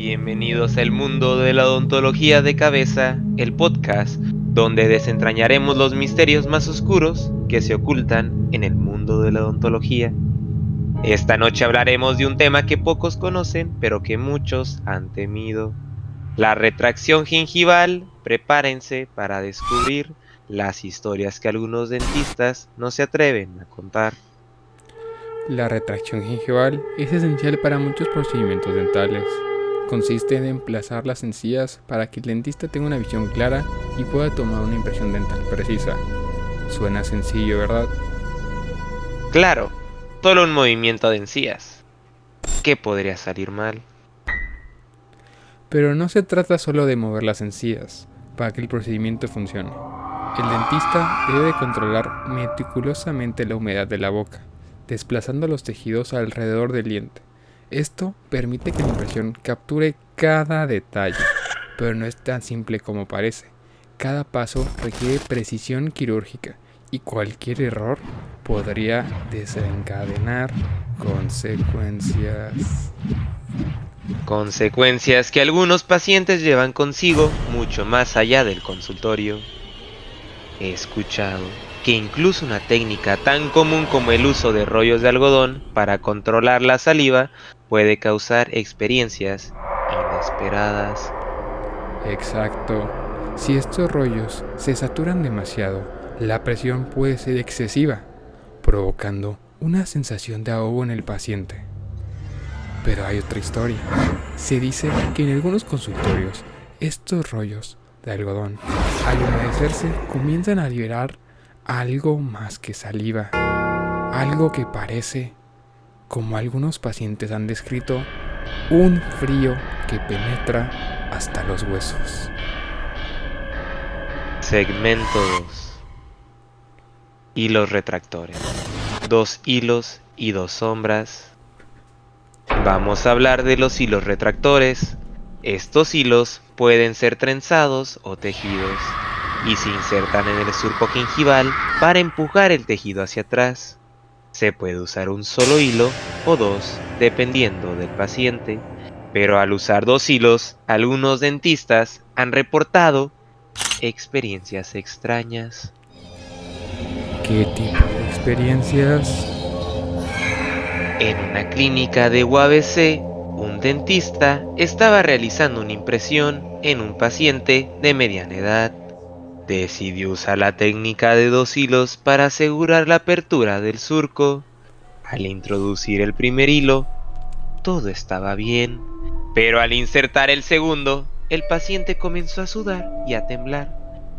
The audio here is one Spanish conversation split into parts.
Bienvenidos al mundo de la odontología de cabeza, el podcast donde desentrañaremos los misterios más oscuros que se ocultan en el mundo de la odontología. Esta noche hablaremos de un tema que pocos conocen, pero que muchos han temido. La retracción gingival. Prepárense para descubrir las historias que algunos dentistas no se atreven a contar. La retracción gingival es esencial para muchos procedimientos dentales. Consiste en emplazar las encías para que el dentista tenga una visión clara y pueda tomar una impresión dental precisa. Suena sencillo, ¿verdad? Claro, solo un movimiento de encías. ¿Qué podría salir mal? Pero no se trata solo de mover las encías para que el procedimiento funcione. El dentista debe controlar meticulosamente la humedad de la boca, desplazando los tejidos alrededor del diente. Esto permite que la impresión capture cada detalle, pero no es tan simple como parece. Cada paso requiere precisión quirúrgica y cualquier error podría desencadenar consecuencias. Consecuencias que algunos pacientes llevan consigo mucho más allá del consultorio. He escuchado que incluso una técnica tan común como el uso de rollos de algodón para controlar la saliva puede causar experiencias inesperadas. Exacto. Si estos rollos se saturan demasiado, la presión puede ser excesiva, provocando una sensación de ahogo en el paciente. Pero hay otra historia. Se dice que en algunos consultorios, estos rollos de algodón, al humedecerse, comienzan a liberar algo más que saliva, algo que parece, como algunos pacientes han descrito, un frío que penetra hasta los huesos. Segmento 2. Hilos retractores. 2 hilos y 2 sombras. Vamos a hablar de los hilos retractores. Estos hilos pueden ser trenzados o tejidos y se insertan en el surco gingival para empujar el tejido hacia atrás. Se puede usar un solo hilo o dos, dependiendo del paciente, pero al usar 2 hilos, algunos dentistas han reportado experiencias extrañas. ¿Qué tipo de experiencias? En una clínica de UABC, un dentista estaba realizando una impresión en un paciente de mediana edad. Decidió usar la técnica de 2 hilos para asegurar la apertura del surco. Al introducir el primer hilo, todo estaba bien, pero al insertar el segundo, el paciente comenzó a sudar y a temblar.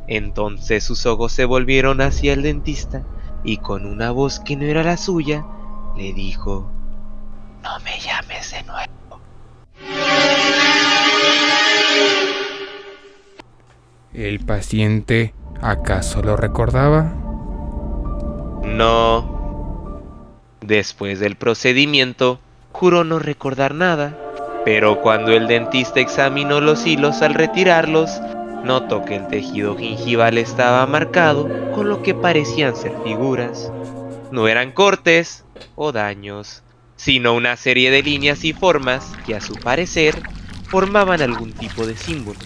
Entonces sus ojos se volvieron hacia el dentista y con una voz que no era la suya, le dijo: "No me llames de nuevo". ¿El paciente acaso lo recordaba? No. Después del procedimiento, juró no recordar nada, pero cuando el dentista examinó los hilos al retirarlos, notó que el tejido gingival estaba marcado con lo que parecían ser figuras. No eran cortes o daños, sino una serie de líneas y formas que a su parecer formaban algún tipo de símbolo.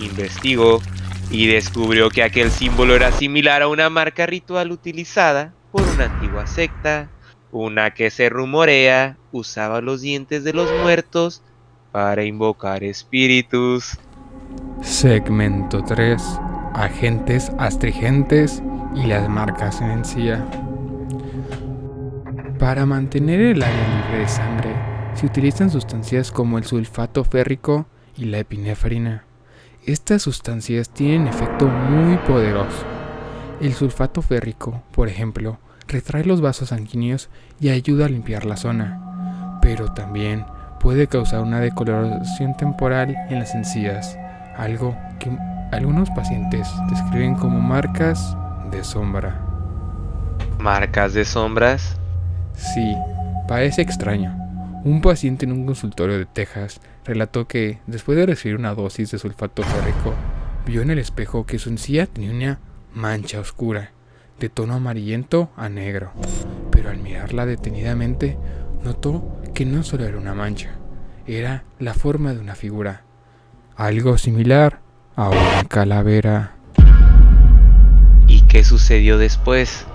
Investigó y descubrió que aquel símbolo era similar a una marca ritual utilizada por una antigua secta, una que se rumorea usaba los dientes de los muertos para invocar espíritus. Segmento 3. Agentes astringentes y las marcas en encía. Para mantener el área libre de sangre, se utilizan sustancias como el sulfato férrico y la epinefrina. Estas sustancias tienen efecto muy poderoso. El sulfato férrico, por ejemplo, retrae los vasos sanguíneos y ayuda a limpiar la zona, pero también puede causar una decoloración temporal en las encías, algo que algunos pacientes describen como marcas de sombra. ¿Marcas de sombras? Sí, parece extraño. Un paciente en un consultorio de Texas relató que, después de recibir una dosis de sulfato férrico, vio en el espejo que su encía tenía una mancha oscura, de tono amarillento a negro, pero al mirarla detenidamente, notó que no solo era una mancha. era la forma de una figura, algo similar a una calavera. ¿Y qué sucedió después?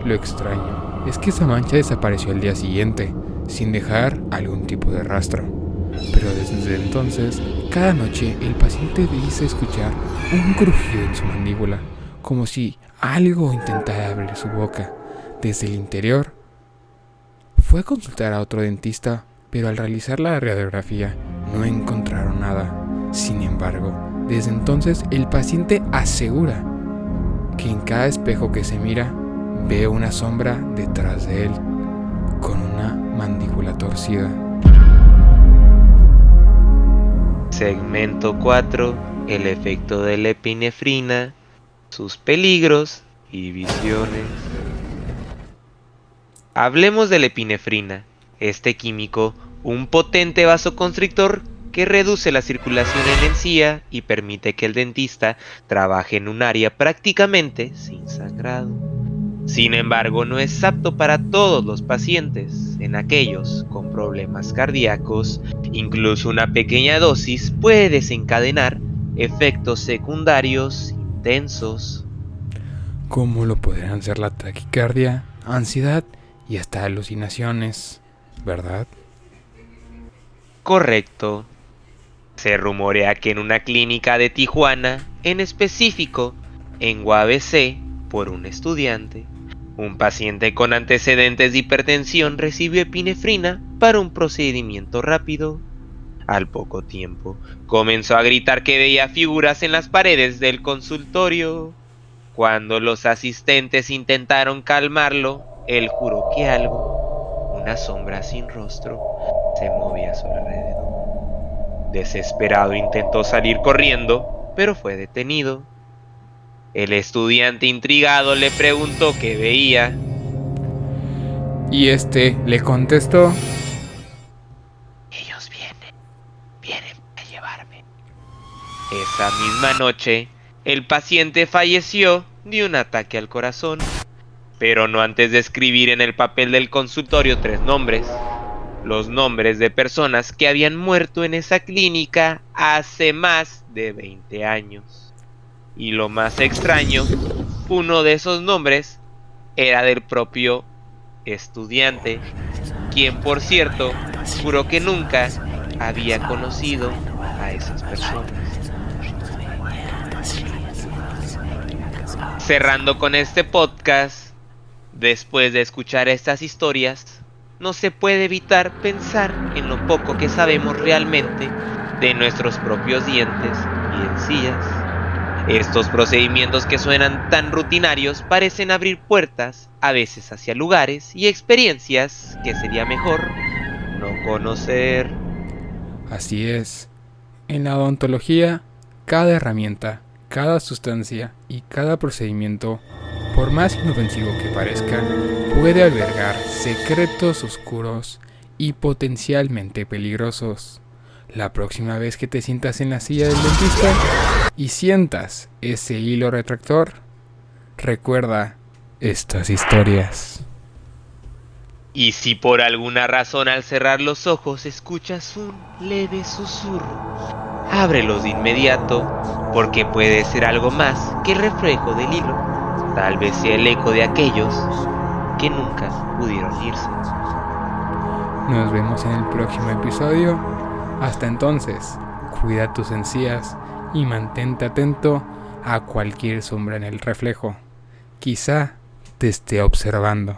Lo extraño es que esa mancha desapareció al día siguiente, sin dejar algún tipo de rastro. Pero desde entonces, cada noche el paciente dice escuchar un crujido en su mandíbula, como si algo intentara abrir su boca desde el interior. Fue a consultar a otro dentista, pero al realizar la radiografía no encontraron nada. Sin embargo, desde entonces el paciente asegura que en cada espejo que se mira ve una sombra detrás de él, con una mandíbula torcida. Segmento 4. El efecto de la epinefrina, sus peligros y visiones. Hablemos de la epinefrina. Este químico, un potente vasoconstrictor que reduce la circulación en la encía y permite que el dentista trabaje en un área prácticamente sin sangrado. Sin embargo, no es apto para todos los pacientes. En aquellos con problemas cardíacos, incluso una pequeña dosis puede desencadenar efectos secundarios intensos. Como lo podrían ser la taquicardia, ansiedad y hasta alucinaciones, ¿verdad? Correcto. Se rumorea que en una clínica de Tijuana, en específico en UABC, por un estudiante, un paciente con antecedentes de hipertensión recibió epinefrina para un procedimiento rápido. Al poco tiempo, comenzó a gritar que veía figuras en las paredes del consultorio. Cuando los asistentes intentaron calmarlo, él juró que algo, una sombra sin rostro, se movía a su alrededor. Desesperado intentó salir corriendo, pero fue detenido. El estudiante intrigado le preguntó qué veía. Y este le contestó: Ellos vienen a llevarme. Esa misma noche, el paciente falleció de un ataque al corazón, pero no antes de escribir en el papel del consultorio 3 nombres, los nombres de personas que habían muerto en esa clínica hace más de 20 años. Y lo más extraño, uno de esos nombres era del propio estudiante, quien por cierto juró que nunca había conocido a esas personas. Cerrando con este podcast, después de escuchar estas historias, no se puede evitar pensar en lo poco que sabemos realmente de nuestros propios dientes y encías. Estos procedimientos que suenan tan rutinarios parecen abrir puertas, a veces hacia lugares y experiencias que sería mejor no conocer. Así es. En la odontología, cada herramienta, cada sustancia y cada procedimiento, por más inofensivo que parezca, puede albergar secretos oscuros y potencialmente peligrosos. La próxima vez que te sientas en la silla del dentista y sientas ese hilo retractor, recuerda estas historias. Y si por alguna razón al cerrar los ojos escuchas un leve susurro, ábrelos de inmediato, porque puede ser algo más que el reflejo del hilo. Tal vez sea el eco de aquellos que nunca pudieron irse. Nos vemos en el próximo episodio. Hasta entonces, cuida tus encías y mantente atento a cualquier sombra en el reflejo. Quizá te esté observando.